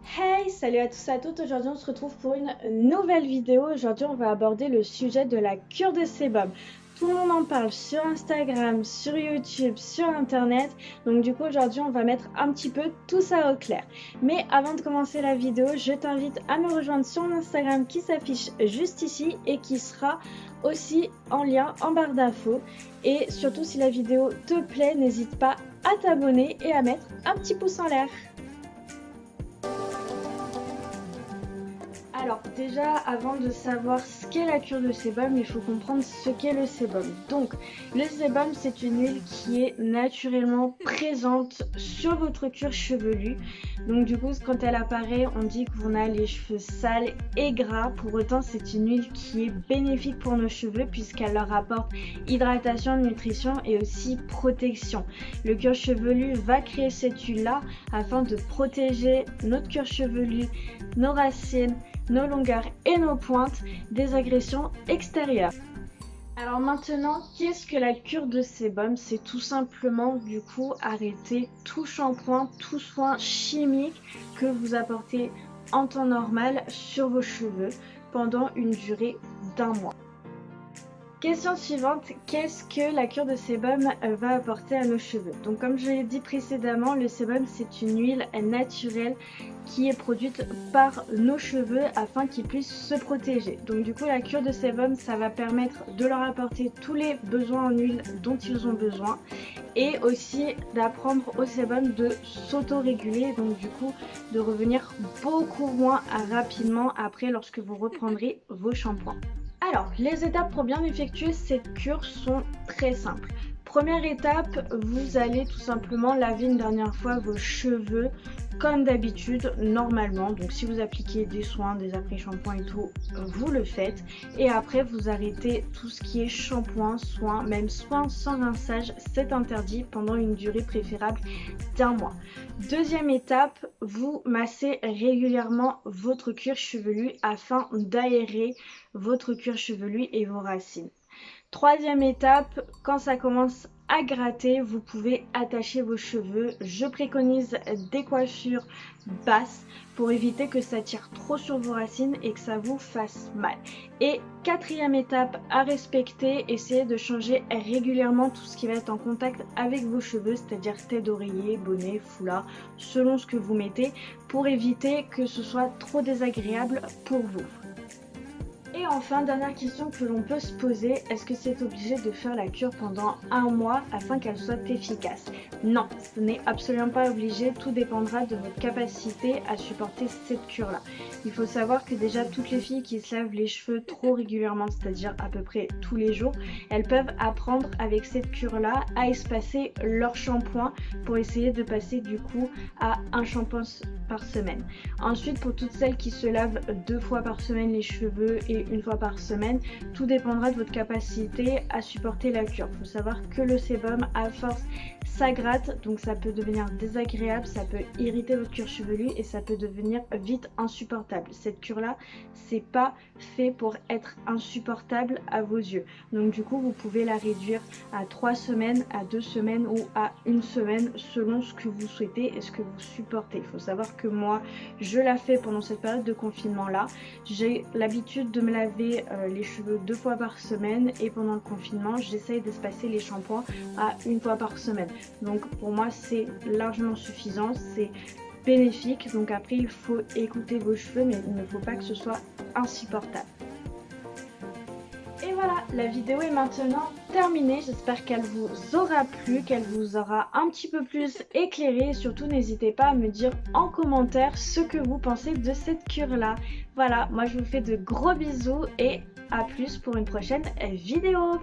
Hey, salut à tous et à toutes, aujourd'hui on se retrouve pour une nouvelle vidéo. Aujourd'hui on va aborder le sujet de la cure de sébum. Tout le monde en parle sur Instagram, sur YouTube, sur internet. Donc du coup aujourd'hui on va mettre un petit peu tout ça au clair. Mais avant de commencer la vidéo, je t'invite à me rejoindre sur mon Instagram qui s'affiche juste ici et qui sera aussi en lien en barre d'infos. Et surtout si la vidéo te plaît, n'hésite pas à t'abonner et à mettre un petit pouce en l'air. Alors déjà, avant de savoir ce qu'est la cure de sébum, il faut comprendre ce qu'est le sébum. Donc, le sébum, c'est une huile qui est naturellement présente sur votre cuir chevelu. Donc du coup, quand elle apparaît, on dit qu'on a les cheveux sales et gras. Pour autant, c'est une huile qui est bénéfique pour nos cheveux puisqu'elle leur apporte hydratation, nutrition et aussi protection. Le cuir chevelu va créer cette huile-là afin de protéger notre cuir chevelu, nos racines, nos longueurs et nos pointes des agressions extérieures. Alors maintenant, qu'est-ce que la cure de sébum? C'est tout simplement du coup arrêter tout shampoing, tout soin chimique que vous apportez en temps normal sur vos cheveux pendant une durée d'1 mois. Question suivante, qu'est-ce que la cure de sébum va apporter à nos cheveux? Donc comme je l'ai dit précédemment, le sébum c'est une huile naturelle qui est produite par nos cheveux afin qu'ils puissent se protéger. Donc du coup la cure de sébum ça va permettre de leur apporter tous les besoins en huile dont ils ont besoin et aussi d'apprendre au sébum de s'auto-réguler, donc du coup de revenir beaucoup moins rapidement après lorsque vous reprendrez vos shampoings. Alors, les étapes pour bien effectuer cette cure sont très simples. Première étape, vous allez tout simplement laver une dernière fois vos cheveux comme d'habitude, normalement. Donc si vous appliquez des soins, des après-shampoings et tout, vous le faites. Et après, vous arrêtez tout ce qui est shampoing, soins, même soins sans rinçage, c'est interdit pendant une durée préférable d'1 mois. Deuxième étape, vous massez régulièrement votre cuir chevelu afin d'aérer votre cuir chevelu et vos racines. Troisième étape, quand ça commence à gratter, vous pouvez attacher vos cheveux. Je préconise des coiffures basses pour éviter que ça tire trop sur vos racines et que ça vous fasse mal. Et quatrième étape à respecter, essayez de changer régulièrement tout ce qui va être en contact avec vos cheveux, c'est-à-dire tête d'oreiller, bonnet, foulard, selon ce que vous mettez, pour éviter que ce soit trop désagréable pour vous. Et enfin, dernière question que l'on peut se poser, est-ce que c'est obligé de faire la cure pendant 1 mois afin qu'elle soit efficace? Non, ce n'est absolument pas obligé, tout dépendra de votre capacité à supporter cette cure-là. Il faut savoir que déjà toutes les filles qui se lavent les cheveux trop régulièrement, c'est-à-dire à peu près tous les jours, elles peuvent apprendre avec cette cure-là à espacer leur shampoing pour essayer de passer du coup à un shampoing par semaine. Ensuite, pour toutes celles qui se lavent 2 fois par semaine les cheveux et 1 fois par semaine, tout dépendra de votre capacité à supporter la cure. Il faut savoir que le sébum, à force, ça gratte, donc ça peut devenir désagréable, ça peut irriter votre cuir chevelu et ça peut devenir vite insupportable. Cette cure-là, c'est pas fait pour être insupportable à vos yeux. Donc du coup, vous pouvez la réduire à 3 semaines, à 2 semaines ou à 1 semaine selon ce que vous souhaitez et ce que vous supportez. Il faut savoir que moi, je la fais pendant cette période de confinement-là. J'ai l'habitude de me laver les cheveux 2 fois par semaine et pendant le confinement, j'essaye d'espacer les shampoings à 1 fois par semaine. Donc pour moi, c'est largement suffisant, c'est bénéfique. Donc après, il faut écouter vos cheveux, mais il ne faut pas que ce soit insupportable. Et voilà, la vidéo est maintenant terminée. J'espère qu'elle vous aura plu, qu'elle vous aura un petit peu plus éclairé. Et surtout, n'hésitez pas à me dire en commentaire ce que vous pensez de cette cure-là. Voilà, moi je vous fais de gros bisous et à plus pour une prochaine vidéo.